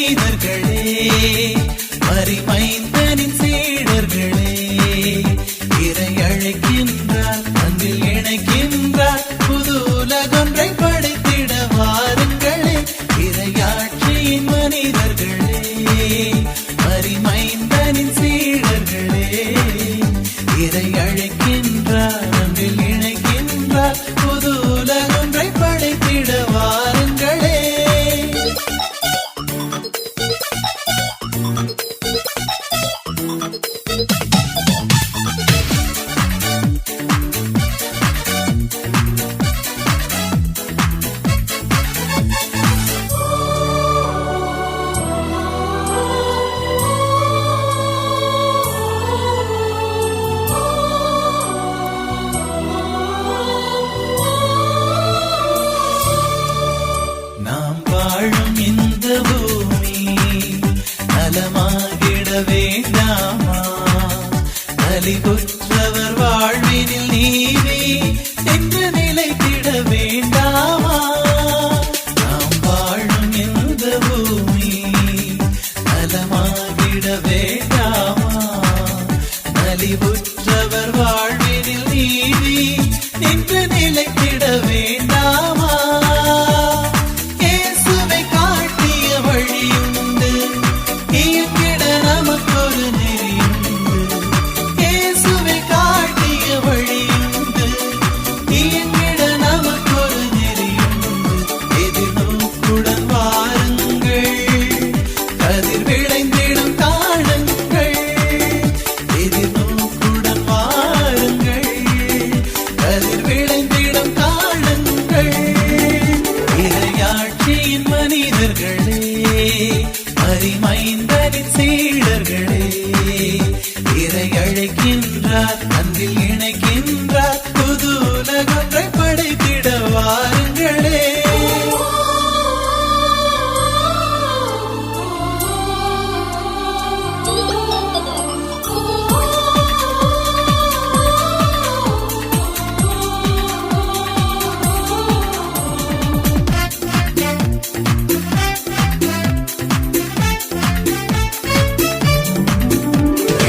மனிதர்களே, மரிமைந்தனின் சீடர்களே, இறை அழைக்கின்றார், அன்பில் இணைக்கின்றார், புது உலகொன்றை படைத்திட வாருங்களே. இறையாட்சியின் மனிதர்களே, மரிமைந்தனின் சீடர்களே, இறை அழைக்கின்றார், அன்பில் இணைக்கின்றார், புது உலகொன்றை படைத்திட வாருங்களே. நாம் வாழும் இந்த பூமி நலமாகிட வேண்டாமா? நலிவுற்றவர் வாழ்வினில் நீதி என்று நிலைத்திட வேண்டாமா? நாம் வாழும் இந்த பூமி நலமாகிட வேண்டாமா? நலிவுற்றவர் வாழ்வினில் நீதி என்று நிலைத்திட வேண்டாமா? இயேசுவை காட்டிய வழியுண்டு, இயங்கிட நமக்கொரு நெறியுண்டு. இயேசுவை காட்டிய வழியுண்டு, இயங்கிட நமக்கொரு நெறியுண்டு. எதிர்நோக்குடன் வாருங்கள், கதிர் விளைந்திடும் காணுங்கள். எதிர்நோக்குடன் வாருங்கள், கதிர் விளைந்திடும் காணுங்கள். இறையாட்சியின் மனிதர்களே, மரிமைந்தனின் சீடர்களே, இறை அழைக்கின்றார், அன்பில் இணைக்கின்றார், புது உலகொன்றை படைத்திட வாருங்களே.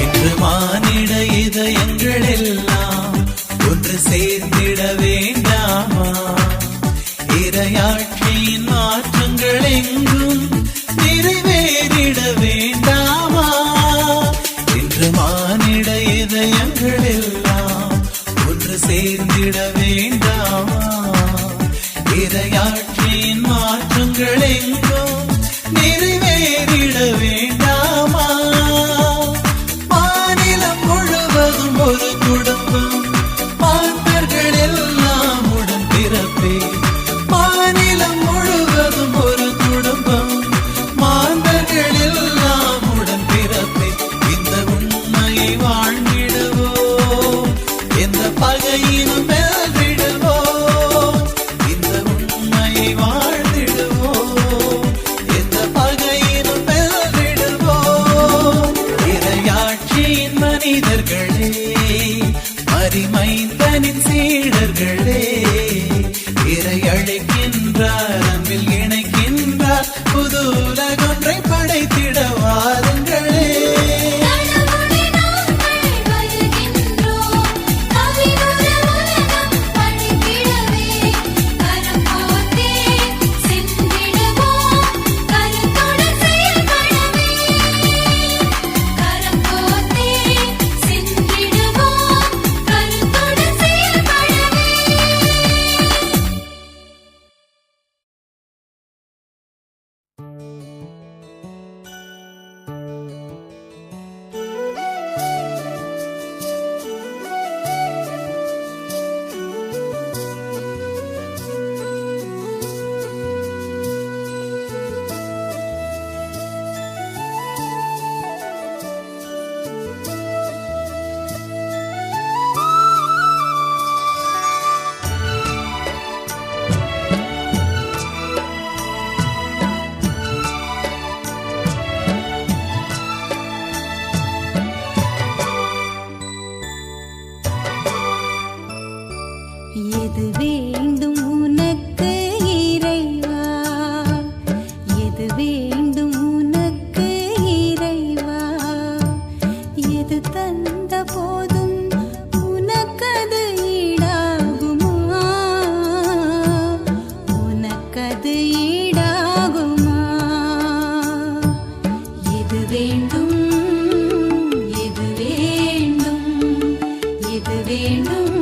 இன்று மானிட இதயங்கள் எல்லாம் ஒன்று சேர்ந்திட வேண்டாமா? இறையாட்சியின் மாற்றங்கள் எங்கும் நிறைவேறிட வேண்டாமா? இன்று மானிட இதயங்கள் எல்லாம் ஒன்று சேர்ந்திட வேண்டாமா? இறையாட்சியின் மாற்றங்கள் எங்கும் நிறைவேறிட வேண்டாமா? மாநிலம் முழுவதும் ஒரு குடும்பம், மாந்தர்கள் எல்லாம் உடன் பிறப்பே. மாநிலம் முழுவதும் ஒரு குடும்பம், மாந்தர்கள் எல்லாம் உடன் பிறப்பே. இந்த உண்மையை வாழ்ந்திடுவோம், எந்த பகையினும் வெல்ந்திடுவோம். இந்த உண்மையை வாழ்ந்திடுவோம், எந்த பகையினும் வெல்ந்திடுவோம். இறையாட்சியின் மனிதர்களே, மரிமைந்தனின் சீடர்களே, இறை அழைக்கின்றார், அன்பில் இணைக்கின்றார், புது உலகொன்றை படைத்திட வாருங்களே. எது வேண்டும் உனக்கு இறைவா, எது வேண்டும் உனக்கு எது வேண்டும்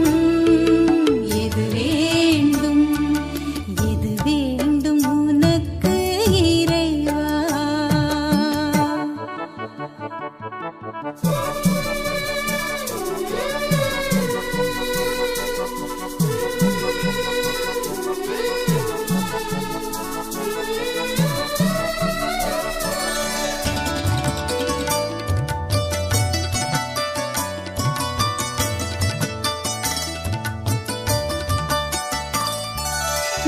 எது வேண்டும் எது வேண்டும் உனக்கு இறைவா.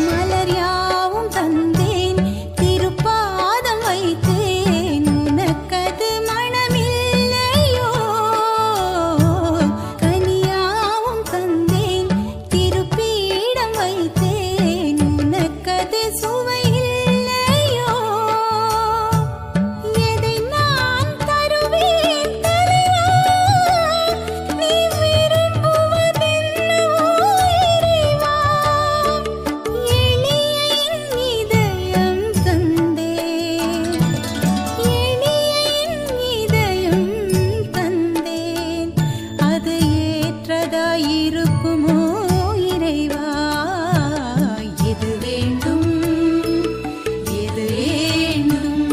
மலர் யாவும் தந்தேன் திருப்பாதம் வைத்தேன் உனக்கது மனமில்லையோ. கனியாவும் தந்தேன் திருப்பீடம் வைத்தேன் உனக்கது சுவையில்லையோ. எதை நான் தருவேன் தலைவா நீ விரும்புவதென்னவோ இறைவா. இருக்குமோ இறைவா. எது வேண்டும் எது வேண்டும்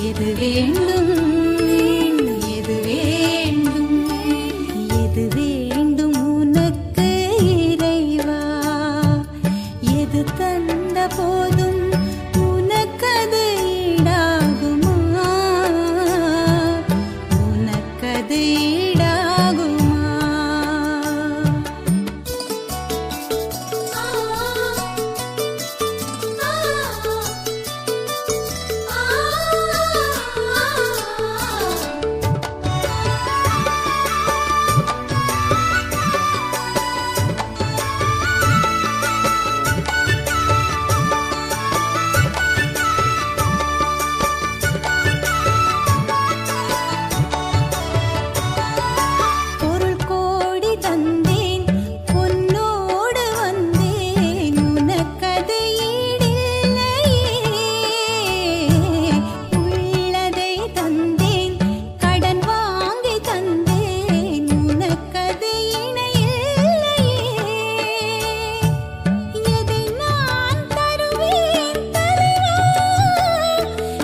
எது வேண்டும் எது வேண்டும் எது வேண்டும் உனக்கு இறைவா. எது தந்த போதும் உனக்கது ஈடாகுமா உனக்கது ஈடாகுமா. பொருள் கோடி தந்தேன் பொன்னோடு வந்தேன் உனக்கது ஈடில்லையே. உள்ளதை தந்தேன் கடன் வாங்கி தந்தேன் உனக்கது இணையில்லையே. எதை நான் தருவேன் தலைவா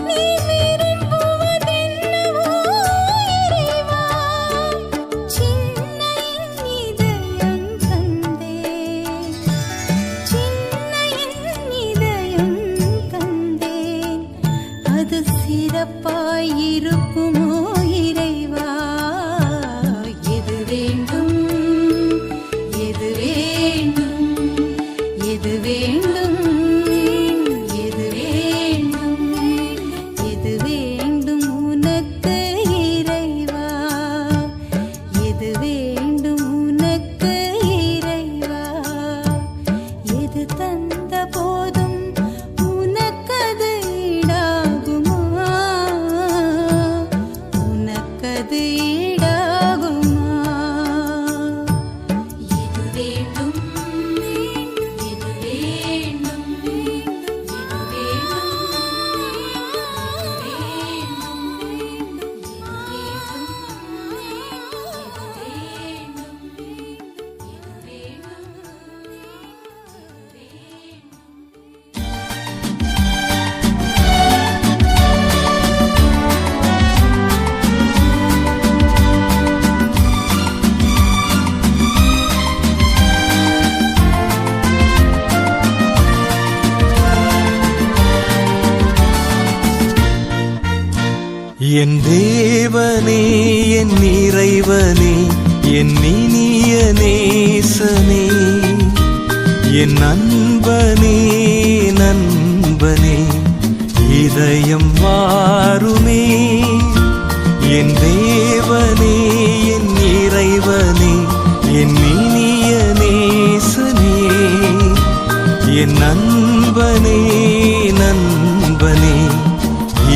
நீ விரும்புவதென்னவோ இறைவா. சின்ன என் இதயம் தந்தேன் சின்ன என் இதயம் தந்தேன் அது சிறப்பாய் இருக்குமோ இறைவா. எது வேண்டும் எது வேண்டும் எது வேண்டும் எது வேண்டும் எது வேண்டும் உனக்கு இறைவா. எது வேண்டும் உனக்கு இறைவா. எது தந்த போதும் உனக்கது ஈடாகுமா உனக்கது ஈடாகுமா. எது வேண்டும் எது வேண்டும் எது என் தேவனே என் இறைவனே என் இனிய நேசனே என் நண்பனே நண்பனே இதயம் வாருமே. என் தேவனே என் இறைவனே என் இனிய நேசனே என் நண்பனே நண்பனே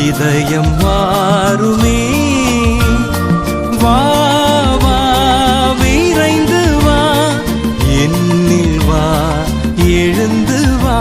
இதயம் வாருமே. வா வா விரைந்து வா என்னில் வா எழுந்து வா.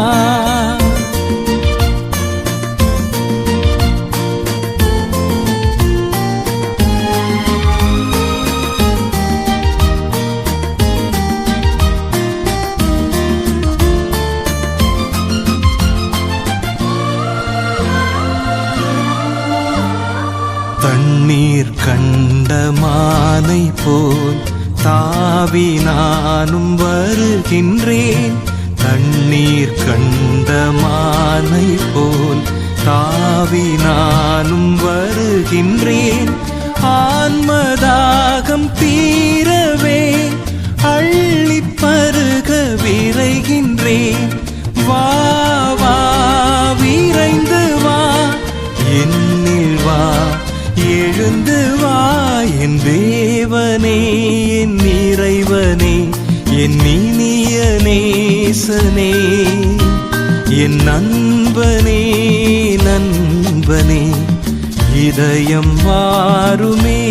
போல் தாவி நானும் வருகின்றேன். தண்ணீர் கண்ட மானை போல் தாவி நானும் வருகின்றேன். ஆன்மதாகம் தீரவே அள்ளிப் பருக விரைகின்றேன். வா வா விரைந்து வா, என்னில் வா, எழுந்து வா. என் தேவனே, என் இறைவனே, என் இனிய நேசனே, என் நண்பனே, நண்பனே, இதயம் வாருமே.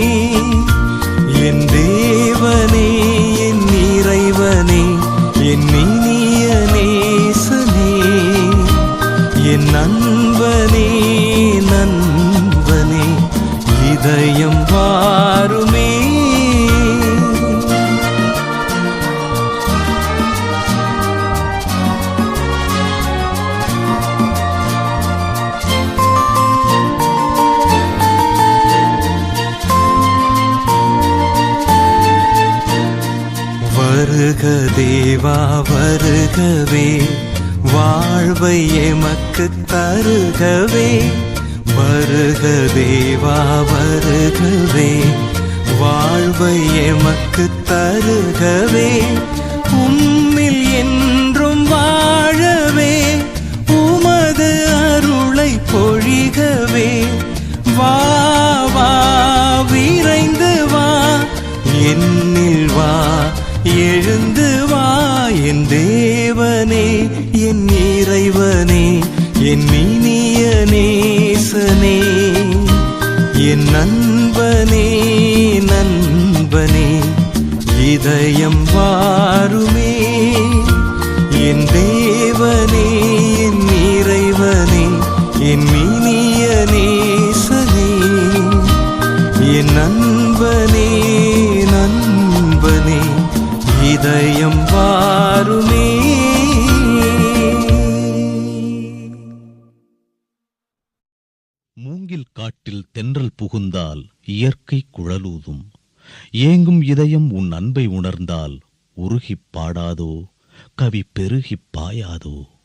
என் தேவனே, என் இறைவனே, என் இனிய நேசனே, என் நண்பனே, நண்பனே, இதயம் வாருமே. வருக தேவா வருகவே, வாழ்வை எமக்கு தருகவே. வருக தேவா வருகவே, வாழ்வை எமக்கு தருகவே. உம்மில் என்றும் வாழவே, உமது அருளை பொழிகவே. வா வா விரைந்து வா, என்னில் வா, எழுந்து வா. என் தேவனே, என் இறைவனே, என் இனிய நேசனே, என் நண்பனே, நண்பனே, இதயம் வாருமே. என் தேவனே, என் இறைவனே, என் இனிய நேசனே, என் நண்பனே, நண்பனே, இதயம் வாருமே. மூங்கில் காட்டில் தென்றல் புகுந்தால் இயற்கை குழலூதும். ஏங்கும் இதயம் உன் அன்பை உணர்ந்தால் உருகிப் பாடாதோ, கவி பெருகிப் பாயாதோ.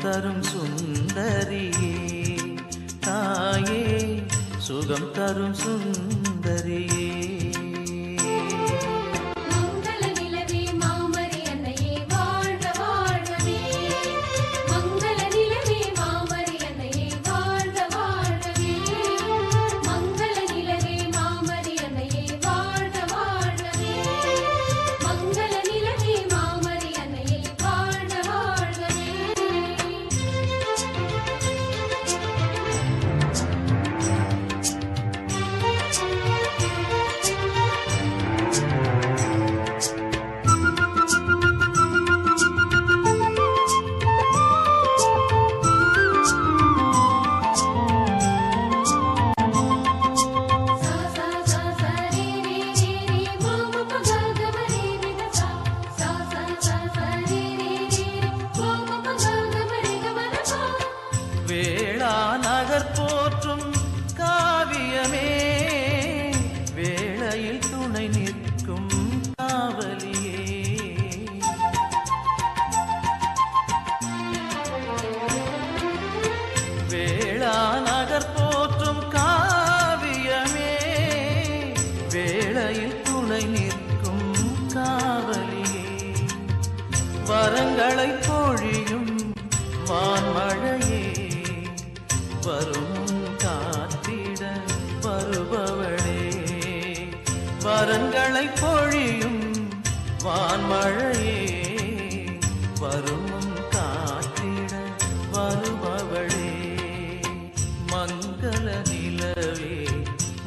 தரும் சுந்தரியே தாயே சுகம் தரும் சுந்தரியே நகர் போற்றும் காவியமே வேளையில் துணை நிற்கும் காவலியே வேளா நகர் போற்றும் காவியமே வேளையில் துணை நிற்கும் காவலியே வரங்களை பொழியும் வான்மழையே வரும் காத்திட வருபவளே வரங்களை பொழியும் வான்மழையே வரும் காத்திட வருபவளே மங்கள நிலவே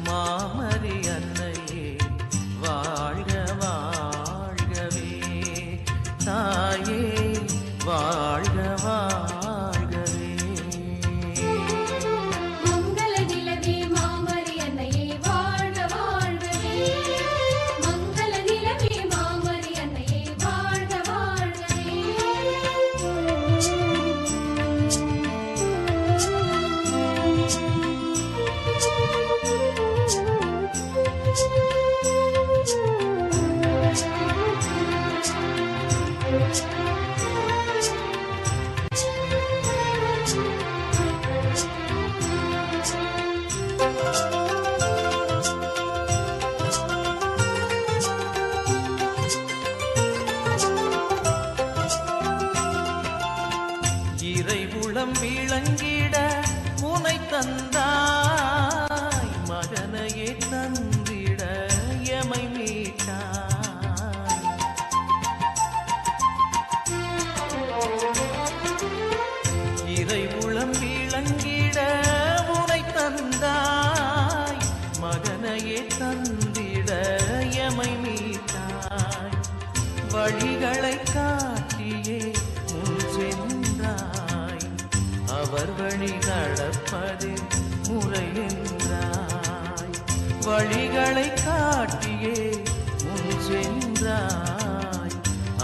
மாமரி அன்னையே வாழ்க வாழ்கவே தாயே வாழ்க வாழ்கவே இறைவுளம் விளங்கிட உனை தந்தாய் மகனையே தந்திட எமை மீட்டாய் இறைவுளம் விளங்கிட உனை தந்தாய் மகனையே தந்திட எமை மீட்டாய் வழிகளை காட்டியே முன் சென்றாய் அவர் வழி நடப்பது முறை என்றாய் வழிகளை காட்டியே முன் சென்றாய்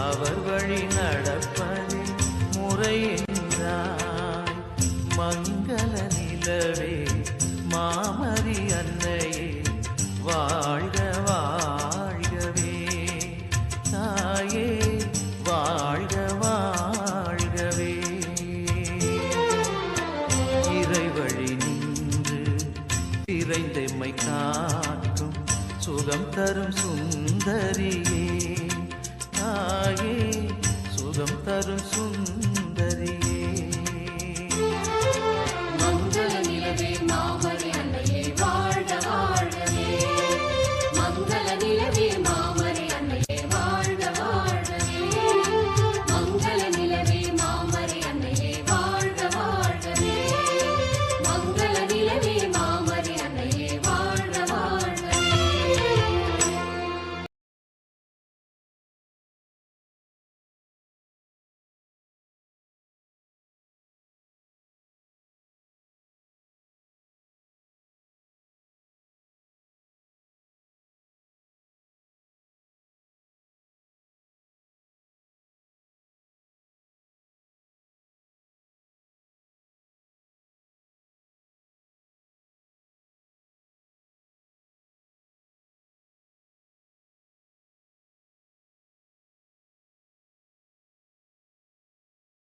அவர் வழி நடப்பது முறை என்றாய் மங்கள நிலவே மாமரி அன்னையே வாழ்க வாழ்கவே தாயே வாழ்க வாழ்கவே இறைவழி நின்று இறைந்தெம்மை காக்கும் சுகம் தரும் சுந்தரியே தாயே சுகம் தரும் சுந்தரியே